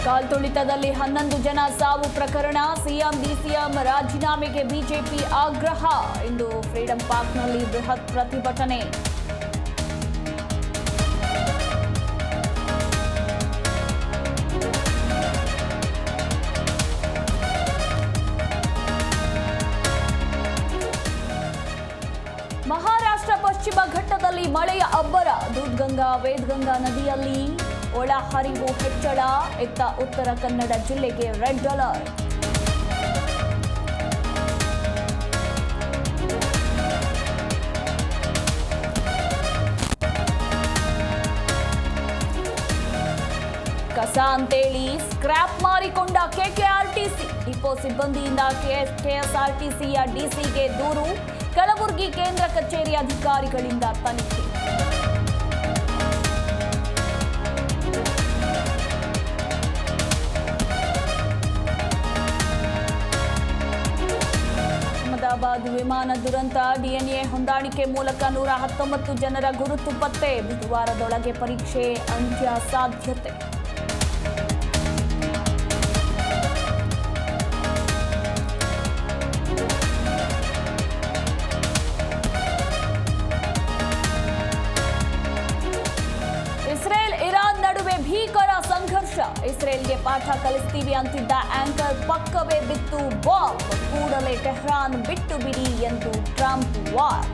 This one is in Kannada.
ಕಾಲ್ತುಳಿತದಲ್ಲಿ 11 ಜನ ಸಾವು ಪ್ರಕರಣ ಸಿಎಂ ಡಿಸಿಎಂ ರಾಜೀನಾಮೆಗೆ ಬಿಜೆಪಿ ಆಗ್ರಹ. ಇಂದು ಫ್ರೀಡಂ ಪಾರ್ಕ್ನಲ್ಲಿ ಬೃಹತ್ ಪ್ರತಿಭಟನೆ. ಮಹಾರಾಷ್ಟ್ರ ಪಶ್ಚಿಮ ಘಟ್ಟದಲ್ಲಿ ಮಳೆಯ ಅಬ್ಬರ. ದೂದ್ಗಂಗಾ ವೇದಗಂಗಾ ನದಿಯಲ್ಲಿ ಒಳಹರಿವು ಹೆಚ್ಚಳ. ಇತ್ತ ಉತ್ತರ ಕನ್ನಡ ಜಿಲ್ಲೆಗೆ ರೆಡ್ ಅಲರ್ಟ್. ಕಸ ಅಂತೇಳಿ ಸ್ಕ್ರಾಪ್ ಮಾರಿಕೊಂಡ ಕೆಕೆಆರ್ಟಿಸಿ. ಡಿಪೋ ಸಿಬ್ಬಂದಿಯಿಂದ ಕೆಎಸ್ಆರ್ಟಿಸಿಯ ಡಿಸಿಗೆ ದೂರು. ಕಲಬುರಗಿ ಕೇಂದ್ರ ಕಚೇರಿ ಅಧಿಕಾರಿಗಳಿಂದ ತನಿಖೆ. ಅಹಮದಾಬಾದ್ ವಿಮಾನ ದುರಂತ. ಡಿಎನ್ಎ ಹೊಂದಾಣಿಕೆ ಮೂಲಕ 119 ಜನರ ಗುರುತು ಪತ್ತೆ. ಬುಧವಾರದೊಳಗೆ ಪರೀಕ್ಷೆ ಅಂತ್ಯ ಸಾಧ್ಯತೆ. ಇಸ್ರೇಲ್ ಇರಾನ್ ನಡುವೆ ಭೀಕರ ಸಂಘರ್ಷ. ಇಸ್ರೇಲ್ಗೆ ಪಾಠ ಕಲಿಸ್ತೀವಿ ಅಂತಿದ್ದ ಆಂಕರ್ ಪಕ್ಕವೇ ಬಿತ್ತು ಬಾಂಬ್. ಕೂಡಲೇ ಟೆಹ್ರಾನ್ ಬಿಟ್ಟು ಬಿಡಿ ಎಂದು ಟ್ರಂಪ್ ವಾರ್.